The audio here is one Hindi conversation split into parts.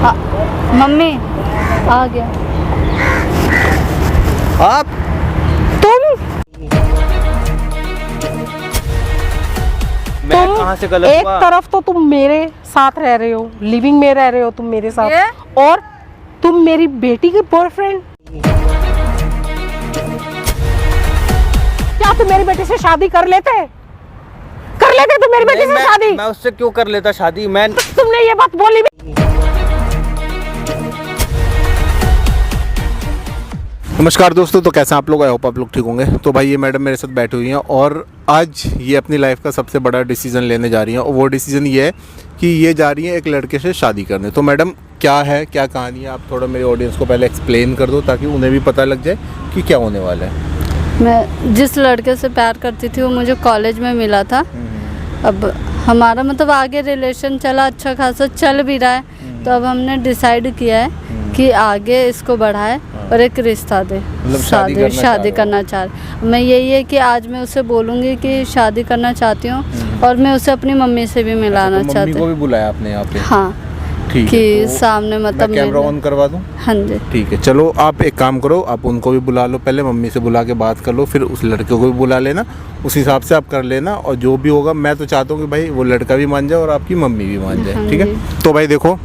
मम्मी आ गया। आप मैं कहाँ से गलत एक हुआ? तरफ तो तुम मेरे साथ रह रहे हो, लिविंग में रह रहे हो तुम मेरे साथ, और तुम मेरी बेटी के बॉयफ्रेंड। क्या तुम मेरी बेटी से शादी कर लेते तुम मेरी बेटी से शादी? मैं उससे क्यों कर लेता शादी? तुमने ये बात बोली। नमस्कार दोस्तों, तो कैसे आप लोग? आई होप आप लोग ठीक होंगे। तो भाई ये मैडम मेरे साथ बैठी हुई हैं और आज ये अपनी लाइफ का सबसे बड़ा डिसीजन लेने जा रही हैं, और वो डिसीजन ये है कि ये जा रही हैं एक लड़के से शादी करने। तो मैडम क्या है, क्या कहानी है, आप थोड़ा मेरे ऑडियंस को पहले एक्सप्लेन कर दो ताकि उन्हें भी पता लग जाए कि क्या होने वाला है। मैं जिस लड़के से प्यार करती थी वो मुझे कॉलेज में मिला था। अब हमारा मतलब आगे रिलेशन चला, अच्छा खासा चल भी रहा है। तो अब हमने डिसाइड किया है कि आगे इसको बढ़ाए और एक रिश्ता दे, मतलब शादी करना चाह रही। मैं यही है कि आज मैं उसे बोलूँगी कि शादी करना चाहती हूँ, और मैं उसे अपनी मम्मी से भी मिलाना चाहती हूँ। मम्मी को भी बुलाया आपने यहाँ पे? हाँ, ठीक कि है। तो सामने मतलब कैमरा ऑन करवा दूँ? हाँ जी ठीक है, चलो आप एक काम करो, आप उनको भी बुला लो, पहले मम्मी से बुला के बात कर लो, फिर उस लड़के को भी बुला लेना, उस हिसाब से आप कर लेना। और जो भी होगा, मैं तो चाहता हूँ कि भाई वो लड़का भी मान जाए और आपकी मम्मी भी मान जाए। ठीक है, तो भाई देखो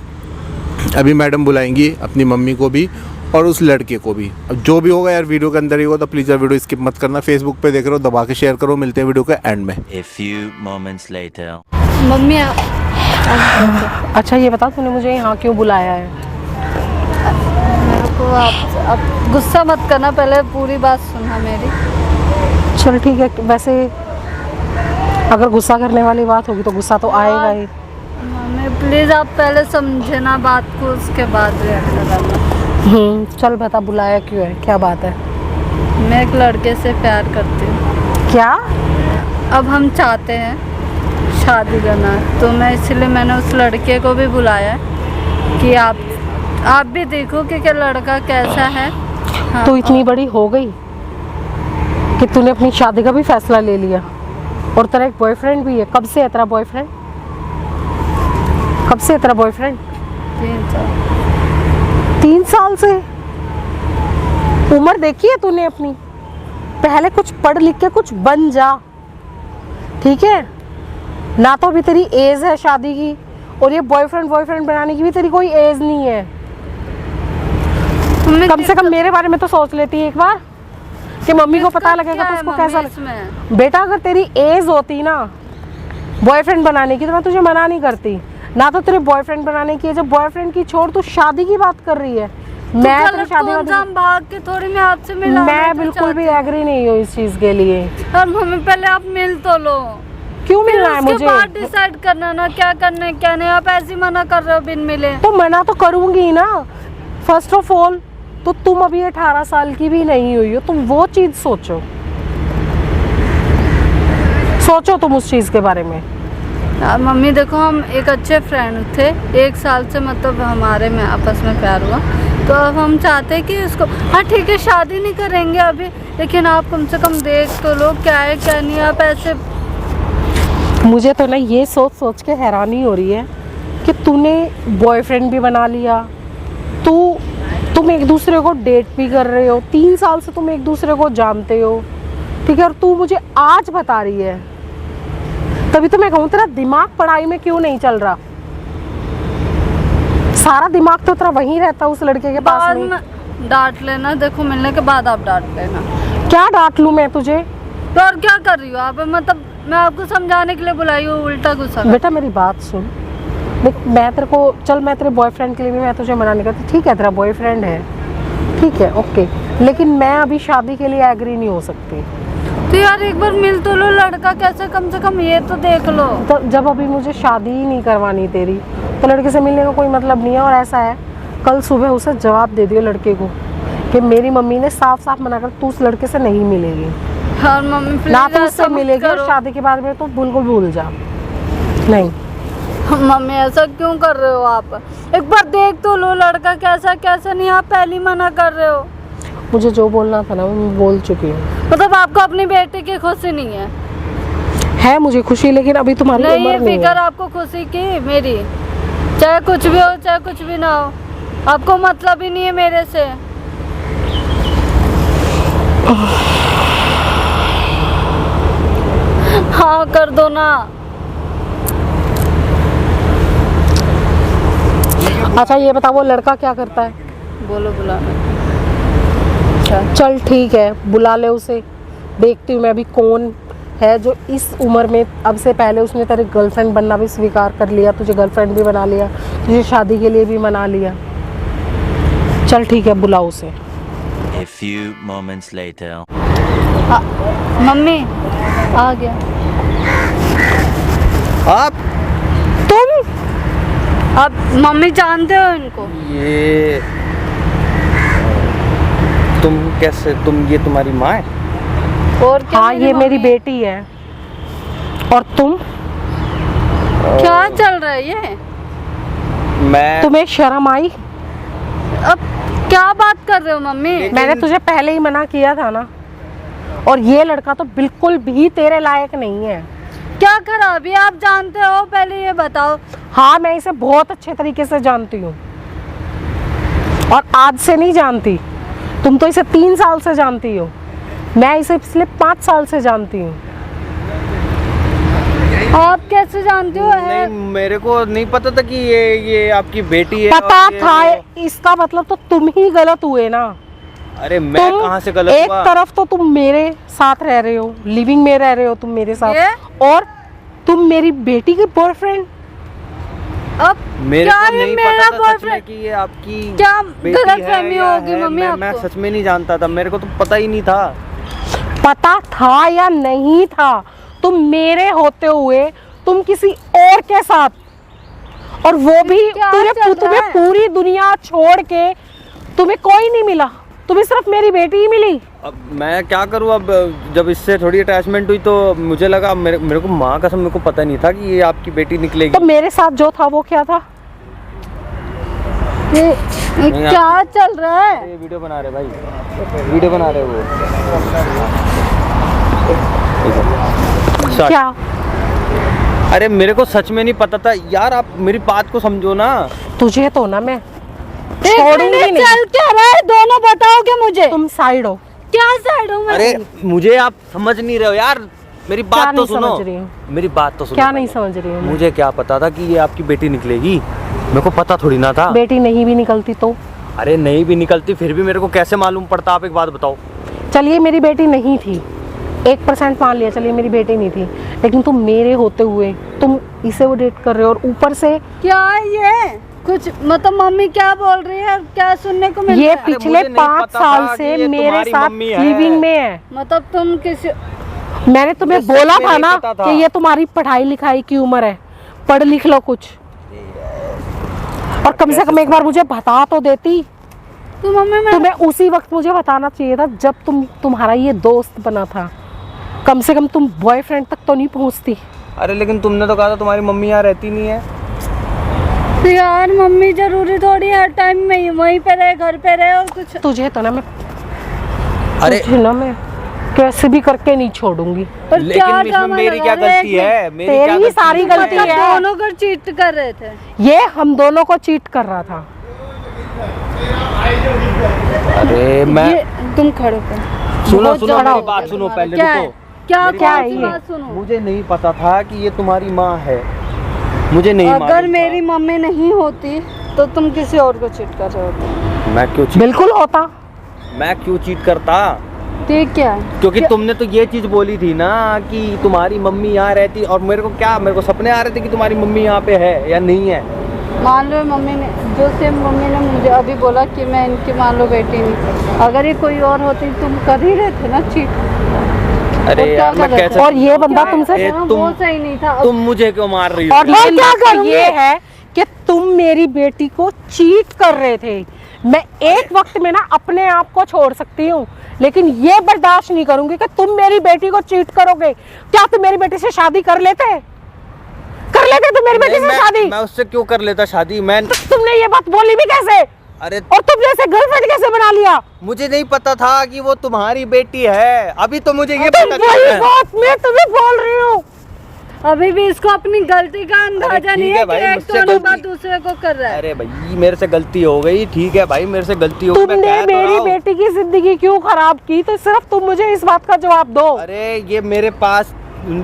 अभी मैडम बुलाएंगी अपनी मम्मी को भी और उस लड़के को भी। अब जो भी होगा यार वीडियो के अंदर ही होगा, तो प्लीज़ यार वीडियो स्किप मत करना। फेसबुक पे देख रहे हो, दबा के शेयर करो। मिलते हैं वीडियो के एंड में। A few moments later. Mummy अच्छा ये बता, तूने मुझे यहाँ क्यों बुलाया है? मेरे को आप गुस्सा मत करना, पहले पूरी बात सुनना मेरी। चल ठीक है, वैसे अगर गुस्सा करने वाली बात होगी तो गुस्सा तो आएगा ही। मम्मी प्लीज़ आप पहले समझे ना बात को, उसके बाद रिएक्ट करना। चल बता, बुलाया क्यों है, क्या बात है? मैं एक लड़के से प्यार करती हूँ। क्या? अब हम चाहते हैं शादी करना, तो मैं इसलिए मैंने उस लड़के को भी बुलाया है कि आप भी देखो कि क्या लड़का कैसा है। हाँ, तू इतनी बड़ी हो गई कि तूने अपनी शादी का भी फैसला ले लिया, और तेरा एक बॉयफ्रेंड भी है। कब से है तेरा बॉयफ्रेंड? कब से है तेरा बॉयफ्रेंड? 3 साल से? उम्र देखी है तूने अपनी? पहले कुछ पढ़ लिख के कुछ बन जा, ठीक है ना? तो अभी तेरी एज है शादी की, और ये बॉयफ्रेंड बनाने की भी तेरी कोई एज नहीं है। कम से कम मेरे बारे में तो सोच लेती है एक बार कि मम्मी को पता लगेगा तो उसको कैसा लगे। बेटा अगर तेरी एज होती ना बॉयफ्रेंड बनाने की, तो मैं तुझे मना नहीं करती ना। तो तेरे बॉयफ्रेंड बनाने की है, जब बॉयफ्रेंड की छोड़ तू शादी की बात कर रही है। मैं तेरी शादी भाग के थोड़ी मैं आपसे मिला, मैं बिल्कुल भी एग्री नहीं हूँ इस चीज के लिए। और मम्मी पहले आप मिल तो लो। क्यों मिलना है मुझे? बाद डिसाइड करना ना क्या करना है क्या नहीं। आप ऐसे मना कर रहे हो बिन मिले। तो मना तो करूंगी ना। फर्स्ट ऑफ ऑल तो तुम अभी 18 साल की भी नहीं हुई हो, तुम वो चीज सोचो तुम उस चीज के बारे में। मम्मी देखो, हम एक अच्छे फ्रेंड थे, 1 साल से मतलब हमारे में आपस में प्यार हुआ। तो अब हम चाहते हैं कि इसको, हाँ ठीक है शादी नहीं करेंगे अभी, लेकिन आप कम से कम देख तो लो क्या है क्या नहीं। आप ऐसे, मुझे तो ना ये सोच के हैरानी हो रही है कि तूने बॉयफ्रेंड भी बना लिया, तुम एक दूसरे को डेट भी कर रहे हो, 3 साल से तुम एक दूसरे को जानते हो, ठीक है? और तू मुझे आज बता रही है, तभी तो मैं कहूँ तेरा दिमाग पढ़ाई में क्यों नहीं चल रहा? सारा दिमाग तो तेरा वहीं रहता उस लड़के के पास में। डांट लेना, देखो मिलने के बाद आप डांट लेना। क्या डांट लूं मैं तुझे? तो और क्या कर रही हो आप? मतलब मैं आपको समझाने के लिए बुलाई हूँ, उल्टा गुस्सा। बेटा मेरी बात सुन, मैं तेरे को, चल मैं तेरे बॉयफ्रेंड के लिए भी मैं तुझे मना नहीं करती, ठीक है तेरा बॉयफ्रेंड है, ठीक है ओके, लेकिन मैं अभी शादी के लिए एग्री नहीं हो सकती। तो यार एक बार मिल तो लो, लड़का कैसे, कम से कम ये तो देख लो। तो जब अभी मुझे शादी ही नहीं करवानी तेरी, तो लड़के से मिलने का कोई मतलब नहीं है। और ऐसा है, कल सुबह उसे जवाब दे दियो लड़के को कि मेरी मम्मी ने साफ मना कर, तू उस लड़के से नहीं मिलेगी। हाँ मम्मी ना तो उससे मिलेगी, और शादी के बाद में तो बिल्कुल भूल जा। नहीं मम्मी ऐसा क्यों कर रहे हो आप? एक बार देख तो लो लड़का कैसा नहीं। आप पहली मना कर रहे हो। मुझे जो बोलना था ना मैं बोल चुकी हूँ। मतलब आपको अपनी बेटी की खुशी नहीं है? मुझे खुशी, लेकिन अभी तुम्हारी उम्र नहीं है। फिक्र आपको खुशी की मेरी? चाहे कुछ भी हो चाहे कुछ भी ना हो, आपको मतलब ही नहीं है मेरे से। हाँ कर दो ना। अच्छा ये बता, वो लड़का क्या करता है? बोलो बुला। चल ठीक है, बुला ले उसे। देखती हूँ मैं अभी कौन है जो इस उम्र में, अब से पहले उसने तेरे गर्लफ्रेंड बनना भी स्वीकार कर लिया, तुझे गर्लफ्रेंड भी बना लिया, तुझे शादी के लिए भी मना लिया। चल ठीक है, बुलाओ उसे। A few moments later. Mummy आ गया। आप तुम अब मम्मी जानते हो इनको? ये तुम कैसे, ये तुम्हारी माँ है? और क्या? हाँ, ये मेरी मम्मी। बेटी है। और तुम? क्या चल रहा है ये? मैं तुम्हें शर्म आई? अब क्या बात कर रहे हो मम्मी? मैंने तुझे पहले ही मना किया था ना। और ये लड़का तो बिल्कुल भी तेरे लायक नहीं है। क्या खराबी है आप जानते हो? पहले ये बताओ। हाँ, मैं इसे बहुत अच्छे तरीके से जानती हूँ, और आज से नहीं जानती। तुम तो इसे 3 साल से जानती हो, मैं इसे पिछले 5 साल से जानती हूँ। आप कैसे जानते हो? है नहीं, मेरे को नहीं पता था कि ये आपकी बेटी है। पता और था, इसका मतलब तो तुम ही गलत हुए ना। अरे मैं तुम कहाँ से गलत एक हुआ? तरफ तो तुम मेरे साथ रह रहे हो, लिविंग में रह रहे हो तुम मेरे ये? साथ, और तुम मेरी बेटी की बॉयफ्रेंड। अब मेरे क्या को है नहीं मेरा पता था सच में बॉयफ्रेंड? कि ये आपकी क्या बेटी गलतफहमी है या होगी है। मम्मी मैं आपको? सच में नहीं जानता था, मेरे को तो पता ही नहीं था। पता था या नहीं था, तुम मेरे होते हुए तुम किसी और के साथ, और वो भी क्या चल रहा तुम्हें है? पूरी दुनिया छोड़ के तुम्हें कोई नहीं मिला, तुम्हें सिर्फ मेरी बेटी ही मिली। अब मैं क्या करूँ? अब जब इससे थोड़ी अटैचमेंट हुई तो मुझे लगा, मेरे को माँ कसम मेरे को पता नहीं था कि ये आपकी बेटी निकलेगी। तो मेरे साथ जो था वो क्या था? ये नहीं, क्या चल रहा है? ये वीडियो बना रहे भाई, वीडियो बना रहे वो। क्या? अरे मेरे को सच में नहीं पता था यार, आप मेरी बात को समझो ना। तुझे तो ना मैं एक छोड़ूंगी मिनट, नहीं। चल क्या रहा है? दोनों बताओगे मुझे? तुम साइड हो। क्या साइड हूँ मैं? अरे मुझे आप समझ नहीं रहे हो यार, मेरी क्या बात तो नहीं सुनो। समझ रही हूँ? मेरी बात तो सुनो। क्या नहीं समझ रही हूँ मैं? मुझे क्या पता था कि ये आपकी बेटी निकलेगी? मेरे को पता थोड़ी ना था। बेटी नहीं भी निकलती तो? अरे नहीं भी निकलती फिर भी मेरे को कैसे मालूम पड़ता? आप एक बात बताओ। चलिए मेरी बेटी नहीं थी, 1% मान लिया, चलिए मेरी बेटी नहीं थी, लेकिन तुम मेरे होते हुए तुम इसे वो डेट कर रहे हो, और ऊपर से क्या है ये? कुछ मतलब मम्मी क्या बोल रही है? क्या सुनने को मिल ये रहा है? पिछले मुझे नहीं 5 पता साल था कि से ये मेरे तुम्हारी साथ मम्मी है। लिविंग में है। मतलब तुम किसी मैंने तुम्हें मुझे सच बोला में था नहीं ना पता था। कि ये तुम्हारी पढ़ाई लिखाई की उम्र है, पढ़ लिख लो कुछ, और कम से कम एक बार मुझे बता तो देती। तो मम्मी मैं तुम्हें उसी वक्त मुझे बताना चाहिए था जब तुम्हारा ये दोस्त बना था, कम से कम तुम बॉयफ्रेंड तक तो नहीं पहुंचती। अरे लेकिन तुमने तो कहा था तुम्हारी मम्मी यहाँ रहती नहीं है। तो यार मम्मी जरूरी थोड़ी हर टाइम में वहीं पे रहे, घर पे रहे और कुछ। तुझे तो ना मैं अरे तुझे ना मैं कैसे भी करके नहीं छोड़ूंगी। और लेकिन क्या इसमें ड्रामा मेरी लगा क्या रहे हैं गलती एक है? मेरी तेरी क्या ही सारी है? गलती मतलब है। दोनों को चीट कर रहे थे। ये हम दोनों को चीट कर रहा था। अरे मैं ये तुम खड़े कर। सुनो बहुत सुनो ज्यादा मेरी हो बात गया सुनो पहले, क्या है? रुको। क्या मेरी क्या बात है सुनो। बात सुनो। मुझे नहीं पता था कि ये तुम्हारी माँ है, मुझे नहीं अगर मालूम मेरी मम्मी नहीं होती तो तुम किसी और को चीट कर रहे होते। था। मैं क्यों बिल्कुल होता। मैं क्यों चीट करता? ठीक क्या है? क्योंकि तुमने तो ये चीज बोली थी ना कि तुम्हारी मम्मी यहाँ रहती, और मेरे को क्या, मेरे को सपने आ रहे थे कि तुम्हारी मम्मी यहाँ पे है या नहीं है। मान लो मम्मी ने जो सेम मम्मी ने मुझे अभी बोला कि मैं इनकी मान लो बेटी नहीं, अगर ये कोई और होती तुम कर ही रहे थे ना चीट। अरे और क्या यार मैं कर रहे कैसे, थे? और ये बंदा क्या- तुमसे ए, हाँ, तुम- वो सही नहीं था। तुम मुझे क्यों मार रही हो? और लेकिन क्या बात करूंगी? ये है कि तुम मेरी बेटी को चीट कर रहे थे। मैं एक वक्त में ना अपने आप को छोड़ सकती हूँ, लेकिन ये बर्दाश्त नहीं करूंगी कि तुम मेरी बेटी को चीट करोगे। क्या तुम मेरी बेटी से शादी कर लेते? कर लेते तुम मेरी बेटी नहीं, से शादी? मैं उससे क्यों कर लेता शादी? मैं तुमने ये बात बोली भी कैसे? अरे और तुमने इसे गर्लफ्रेंड कैसे बना लिया? मुझे नहीं पता था कि वो तुम्हारी बेटी है, अभी तो मुझे ये तुम पता वही चला है। बात मैं तुम्हें बोल रही हूँ। अभी भी इसको अपनी गलती का अंदाजा ठीक नहीं है है भाई, कि एक मुझसे तो गलती- बात दूसरे को कर रहा है। अरे भाई मेरे से गलती हो गई, ठीक है भाई मेरे से गलती हो गई, मैं तुमने कह तो मेरी रहा हूँ। बेटी की जिंदगी क्यों खराब की, तो सिर्फ तुम मुझे इस बात का जवाब दो। अरे ये मेरे पास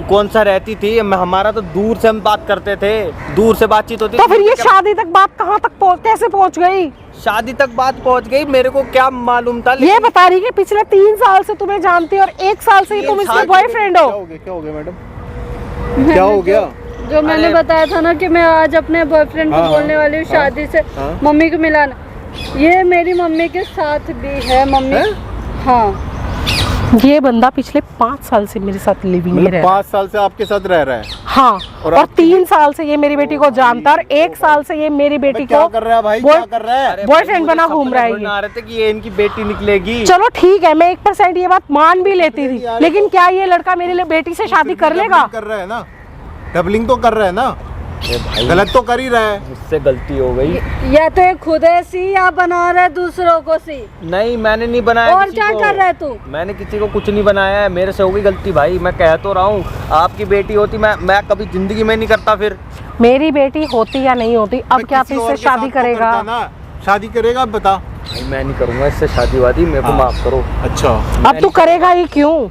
कौन सा रहती थी, हमारा तो दूर से हम बात करते थे, दूर से बातचीत होती तो थी। फिर ये क्या- शादी तक बात कहाँ तक कैसे पहुँच गई? शादी तक बात पहुंच गई, मेरे को क्या मालूम था। ये बता रही कि पिछले 3 साल से तुम्हें जानती है और 1 साल से ही तुम इसके बॉयफ्रेंड हो। क्या हो गया मैडम, क्या हो गया? जो मैंने अरे- बताया था ना कि मैं आज अपने बॉयफ्रेंड को हाँ, बोलने वाली हूँ हाँ, शादी से हाँ। मम्मी को मिलाना, ये मेरी मम्मी के साथ भी है मम्मी। हैं? हाँ ये बंदा पिछले 5 साल से मेरे साथ लिविंग में मतलब रह रहा है। 5 साल से आपके साथ रह रहा है? हाँ, और और आपकी 3 साल से ये मेरी बेटी को जानता है और 1 साल से ये मेरी बेटी क्या को कर रहा है भाई, boy- क्या कर रहा है? अरे बॉयफ्रेंड भाई, बना मुझे घूम रहा है सपने ये। थोड़ी ना आ रहे थे कि ये इनकी बेटी निकलेगी। चलो ठीक है, मैं 1% ये बात मान भी लेती थी, लेकिन क्या ये लड़का मेरे लिए बेटी से शादी कर लेगा? डबलिंग कर रहा है ना, डबलिंग तो कर रहा है ना, अरे भाई गलत तो कर ही रहा है। मुझसे गलती हो गई। या तो ये खुद है सी या बना रहा है दूसरों को सी। नहीं मैंने नहीं बनाया और किसी क्या को। कर रहा है तू? मैंने किसी को कुछ नहीं बनाया है, मेरे से हो गई गलती भाई, मैं कह तो रहा हूँ। आपकी बेटी होती मैं कभी जिंदगी में नहीं करता। फिर मेरी बेटी होती या नहीं होती, अब मैं क्या किसी तू और इससे के शादी साथ तो करेगा? करता ना, शादी करेगा, अब बता। भाई मैं नहीं करूंगा इससे शादी वादी, मेरे को हाँ। माफ करो। अच्छा, अब तू करेगा ही क्यों?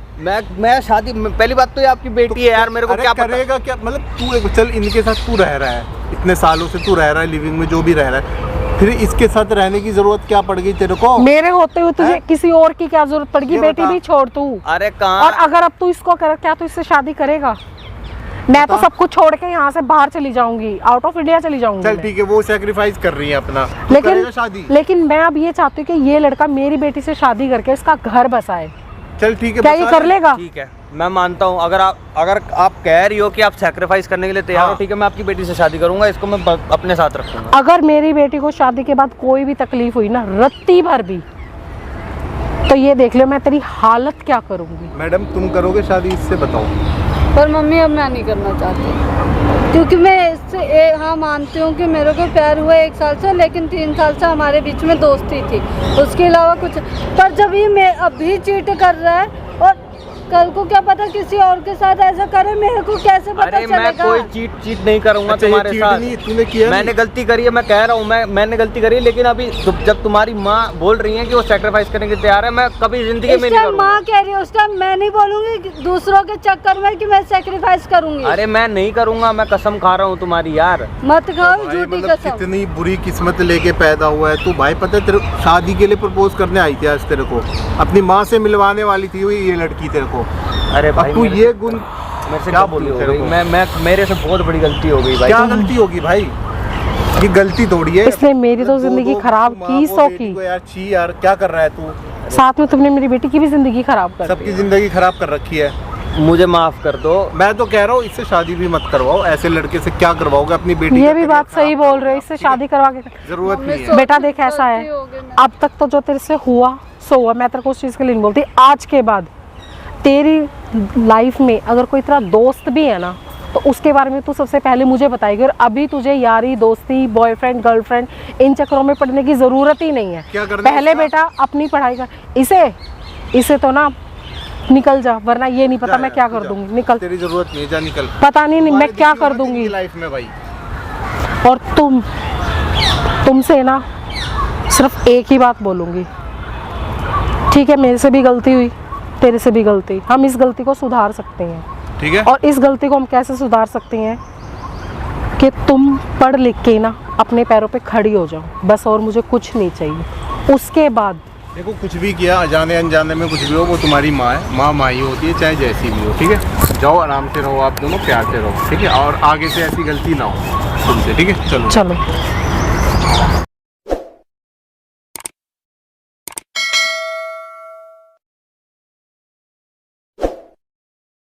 मैं शादी पहली बात तो ये आपकी बेटी है यार, मेरे को अरे क्या पता। करेगा क्या, मतलब तू चल इनके साथ तू रह रहा है, इतने सालों से तू रह रहा है लिविंग में, जो भी रह रहा है, फिर इसके साथ रहने की जरूरत क्या पड़ गई तेरे को? मेरे होते हुए तुझे हैं? किसी और की क्या जरूरत पड़ेगी? ये बेटी बता। भी छोड़ तू। अरे और कहाँ अगर अब तू इसको कर, क्या तू इससे शादी करेगा? मैं तो सब कुछ छोड़ के यहाँ से बाहर चली जाऊंगी, आउट ऑफ इंडिया चली जाऊंगी चल मैं। ठीक है, वो सेक्रीफाइस कर रही है अपना, तू करेगा शादी? लेकिन मैं अब ये चाहती हूँ कि ये लड़का मेरी बेटी से शादी करके इसका घर बसाए। चल ठीक है, क्या ये बता कर दे। लेगा? ठीक है मैं मानता हूँ, अगर आप कह रही हो कि आप सेक्रीफाइस करने के लिए तैयार हो, हाँ। ठीक है मैं आपकी बेटी से शादी करूंगा, इसको मैं अपने साथ रखूंगा। अगर मेरी बेटी को शादी के बाद कोई भी तकलीफ हुई ना, रत्ती भर भी, तो ये देख लो मैं तेरी हालत क्या करूंगी। मैडम तुम करोगे शादी इससे, बताओ? पर मम्मी अब मैं नहीं करना चाहती, क्योंकि मैं इससे हाँ मानती हूँ कि मेरे को प्यार हुआ 1 साल से, लेकिन 3 साल से हमारे बीच में दोस्ती थी, उसके अलावा कुछ। पर जब ये मैं अभी चीट कर रहा है और कल को क्या पता किसी और के साथ ऐसा करे, मेरे को कैसे पता अरे मैं चलेगा? कोई चीट नहीं करूंगा अच्छा, ये तुम्हारे चीट साथ। नहीं, तूने किया मैंने नहीं? गलती करी है, मैं कह रहा हूँ मैंने गलती करी है, लेकिन अभी जब तुम्हारी माँ बोल रही है कि वो सेक्रीफाइस करने के लिए तैयार है, मैं कभी जिंदगी इस में नहीं टाइम करूंगा। माँ कह रही है, उस टाइम मैं नहीं बोलूंगी कि दूसरों के चक्कर में कि मैं सेक्रीफाइस करूंगी। अरे मैं नहीं करूंगा, मैं कसम खा रहा हूँ तुम्हारी यार। मत खाओ भाई, झूठी मतलब कसम। कितनी बुरी किस्मत लेके पैदा हुआ है तू भाई। पता है तेरे शादी के लिए प्रपोज करने आई थी आज तेरे को, अपनी माँ से मिलवाने वाली थी ये लड़की तेरे को। अरे भाई अब तू ये गुण मेरे से क्या गलती बोलूं हो तेरे गई, को? मेरे से बहुत बड़ी गलती हो गई भाई। क्या गलती होगी भाई, ये गलती थोड़ी है। इसने मेरी तो जिंदगी खराब की, सो की। यार छी यार, क्या कर रहा है तू? साथ में तुमने मेरी बेटी की भी जिंदगी खराब कर सबकी दी। जिंदगी खराब कर रखी है। मुझे माफ कर दो। मैं तो कह रहा हूँ इससे शादी भी मत करवाओ, ऐसे लड़के से क्या करवाओगे अपनी बेटी ये का भी करियर बात सही खराब बोल रहे हो, इससे शादी करवा के। जरूरत मम्मी नहीं है। बेटा देख ऐसा है, गलती हो गई मेरी। अब तक तो जो तेरे से हुआ सो हुआ, मैं तेरे को उस चीज़ के लिए नहीं बोलती। आज के बाद तेरी लाइफ में अगर कोई तेरा दोस्त भी है ना, तो उसके बारे में तू सबसे पहले मुझे बताएगी। और अभी तुझे यारी दोस्ती, बॉयफ्रेंड, गर्लफ्रेंड, इन चक्करों में पड़ने की ज़रूरत ही नहीं है। क्या करना है पहले इसका? बेटा अपनी पढ़ाई कर। इसे तो ना निकल जा, वरना ये नहीं पता जा मैं यार, क्या तू कर जा। दूंगी। निकल, तेरी जरूरत नहीं है, जा निकल। पता नहीं मैं क्या कर दूंगी। लाइफ में भाई। और तुमसे ना सिर्फ एक ही बात बोलूंगी, ठीक है? मेरे से भी गलती हुई, तेरे से भी गलती, हम इस गलती को सुधार सकते हैं। ठीक है, और इस गलती को हम कैसे सुधार सकते हैं कि तुम पढ़ लिख के ना अपने पैरों पे खड़ी हो जाओ, बस। और मुझे कुछ नहीं चाहिए। उसके बाद देखो कुछ भी किया, जाने अनजाने में कुछ भी हो, वो तुम्हारी माँ है, माँ माँ ही होती है, चाहे जैसी भी हो। ठीक है, जाओ आराम से रहो, आप दोनों प्यार से रहो। ठीक है, और आगे से ऐसी गलती ना हो तुमसे। ठीक है, चलो। चलो।